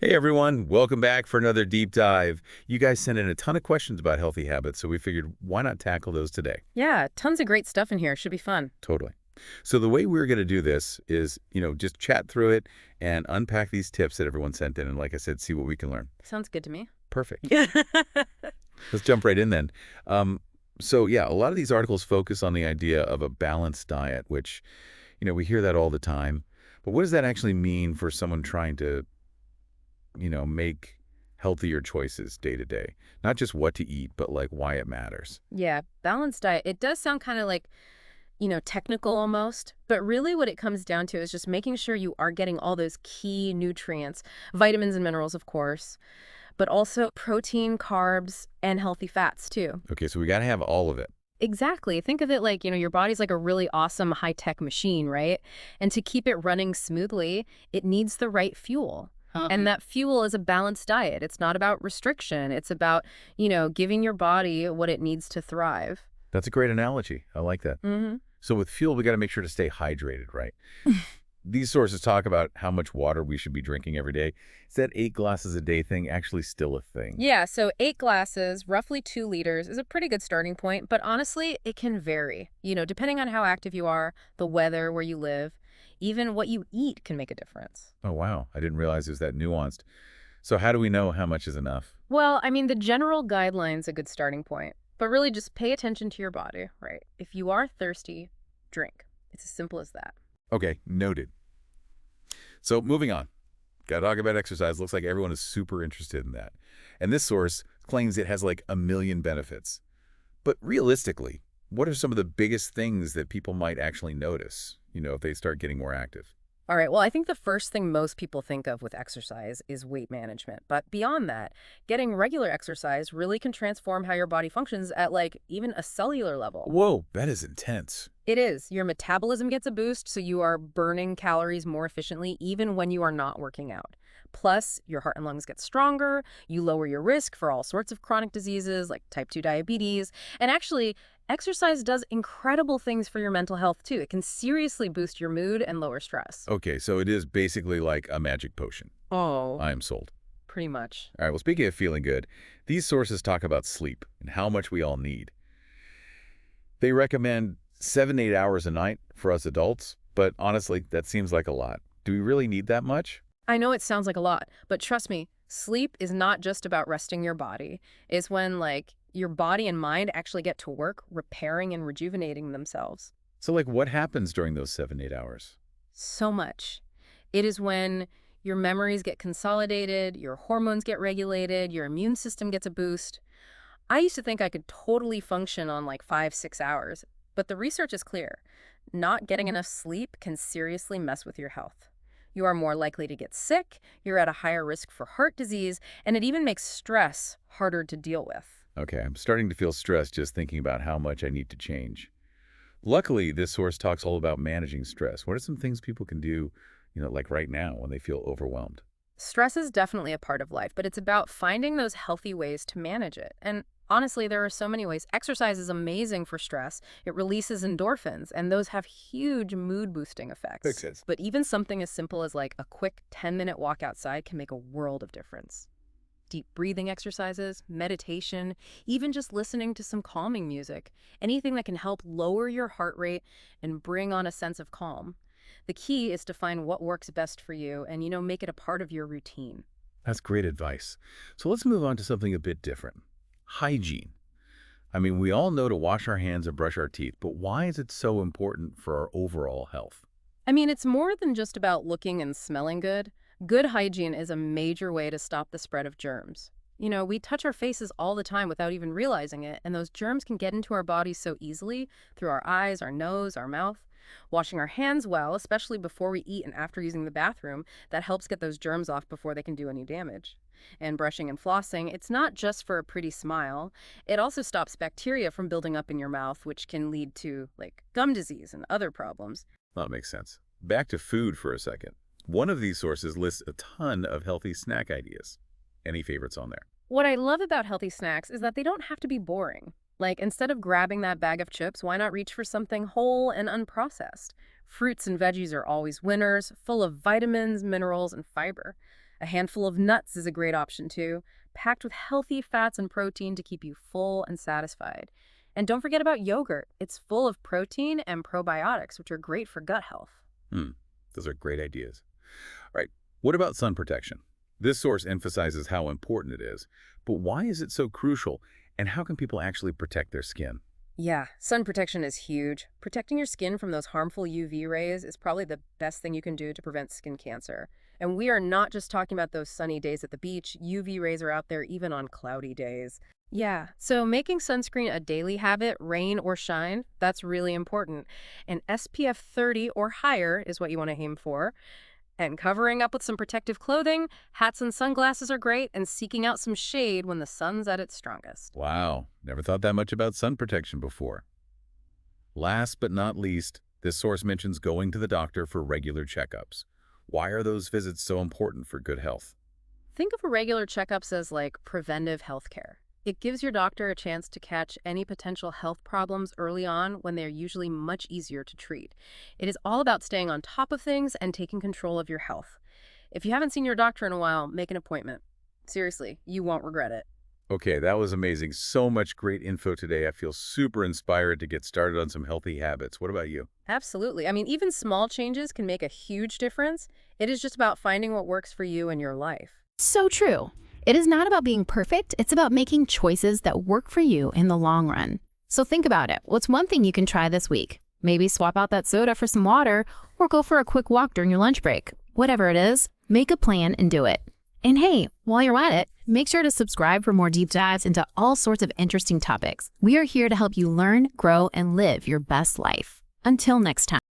Hey everyone, welcome back for another deep dive. You guys sent in a ton of questions about healthy habits, so we figured why not tackle those today? Yeah, tons of great stuff in here. Should be fun. Totally. So the way we're going to do this is, just chat through it and unpack these tips that everyone sent in, and like I said, see what we can learn. Sounds good to me. Perfect. Let's jump right in then. So yeah, a lot of these articles focus on the idea of a balanced diet, which, we hear that all the time. But what does that actually mean for someone trying to make healthier choices day to day? Not just what to eat, but like why it matters. Yeah, balanced diet. It does sound kind of like, technical almost, but really what it comes down to is just making sure you are getting all those key nutrients, vitamins and minerals, of course, but also protein, carbs, and healthy fats too. Okay, so we got to have all of it. Exactly. Think of it like, your body's like a really awesome high-tech machine, right? And to keep it running smoothly, it needs the right fuel. And that fuel is a balanced diet. It's not about restriction. It's about, giving your body what it needs to thrive. That's a great analogy. I like that. Hmm. So with fuel, we got to make sure to stay hydrated, right? These sources talk about how much water we should be drinking every day. Is that 8 glasses a day thing actually still a thing? Yeah, so 8 glasses, roughly 2 liters, is a pretty good starting point. But honestly, it can vary, depending on how active you are, the weather, where you live. Even what you eat can make a difference. Oh, wow. I didn't realize it was that nuanced. So how do we know how much is enough? Well, I mean, the general guideline's a good starting point. But really just pay attention to your body, right? If you are thirsty, drink. It's as simple as that. Okay, noted. So moving on. Got to talk about exercise. Looks like everyone is super interested in that. And this source claims it has like a million benefits. But realistically, what are some of the biggest things that people might actually notice, if they start getting more active? All right, well, I think the first thing most people think of with exercise is weight management. But beyond that, getting regular exercise really can transform how your body functions at like even a cellular level. Whoa, that is intense. It is. Your metabolism gets a boost, so you are burning calories more efficiently even when you are not working out. Plus, your heart and lungs get stronger, you lower your risk for all sorts of chronic diseases like type 2 diabetes, and actually, exercise does incredible things for your mental health too. It can seriously boost your mood and lower stress. Okay, so it is basically like a magic potion. Oh, I am sold. pretty much. All right, well, speaking of feeling good, these sources talk about sleep and how much we all need. They recommend 7 to 8 hours a night for us adults, but honestly, that seems like a lot. Do we really need that much? I know it sounds like a lot, but trust me, sleep is not just about resting your body. It's when, like, your body and mind actually get to work repairing and rejuvenating themselves. So, like, what happens during those 7 to 8 hours? So much. It is when your memories get consolidated, your hormones get regulated, your immune system gets a boost. I used to think I could totally function on like 5, 6 hours, but the research is clear. Not getting enough sleep can seriously mess with your health. You are more likely to get sick, you're at a higher risk for heart disease, and it even makes stress harder to deal with. Okay, I'm starting to feel stressed just thinking about how much I need to change. Luckily, this source talks all about managing stress. What are some things people can do, like right now when they feel overwhelmed? Stress is definitely a part of life, but it's about finding those healthy ways to manage it. And honestly, there are so many ways. Exercise is amazing for stress. It releases endorphins, and those have huge mood-boosting effects. Makes sense. But even something as simple as like a quick 10-minute walk outside can make a world of difference. Deep breathing exercises, meditation, even just listening to some calming music, anything that can help lower your heart rate and bring on a sense of calm. The key is to find what works best for you and, make it a part of your routine. That's great advice. So let's move on to something a bit different. Hygiene. I mean, we all know to wash our hands and brush our teeth, but why is it so important for our overall health? I mean, it's more than just about looking and smelling good. Good hygiene is a major way to stop the spread of germs. We touch our faces all the time without even realizing it, and those germs can get into our bodies so easily through our eyes, our nose, our mouth. Washing our hands well, especially before we eat and after using the bathroom, that helps get those germs off before they can do any damage. And brushing and flossing, it's not just for a pretty smile. It also stops bacteria from building up in your mouth, which can lead to, like, gum disease and other problems. That makes sense. Back to food for a second. One of these sources lists a ton of healthy snack ideas. Any favorites on there? What I love about healthy snacks is that they don't have to be boring. Like, instead of grabbing that bag of chips, why not reach for something whole and unprocessed? Fruits and veggies are always winners, full of vitamins, minerals, and fiber. A handful of nuts is a great option too, packed with healthy fats and protein to keep you full and satisfied. And don't forget about yogurt. It's full of protein and probiotics, which are great for gut health. Hmm, those are great ideas. All right, what about sun protection? This source emphasizes how important it is, but why is it so crucial, and how can people actually protect their skin? Yeah, sun protection is huge. Protecting your skin from those harmful UV rays is probably the best thing you can do to prevent skin cancer. And we are not just talking about those sunny days at the beach. UV rays are out there even on cloudy days. Yeah, so making sunscreen a daily habit, rain or shine, that's really important. And SPF 30 or higher is what you want to aim for. And covering up with some protective clothing, hats and sunglasses are great, and seeking out some shade when the sun's at its strongest. Wow, never thought that much about sun protection before. Last but not least, this source mentions going to the doctor for regular checkups. Why are those visits so important for good health? Think of regular checkups as like preventive health care. It gives your doctor a chance to catch any potential health problems early on when they're usually much easier to treat. It is all about staying on top of things and taking control of your health. If you haven't seen your doctor in a while, make an appointment. Seriously, you won't regret it. Okay, that was amazing. So much great info today. I feel super inspired to get started on some healthy habits. What about you? Absolutely. I mean, even small changes can make a huge difference. It is just about finding what works for you and your life. So true. It is not about being perfect, it's about making choices that work for you in the long run. So think about it. What's one thing you can try this week? Maybe swap out that soda for some water, or go for a quick walk during your lunch break. Whatever it is, make a plan and do it. And hey, while you're at it, make sure to subscribe for more deep dives into all sorts of interesting topics. We are here to help you learn, grow, and live your best life. Until next time.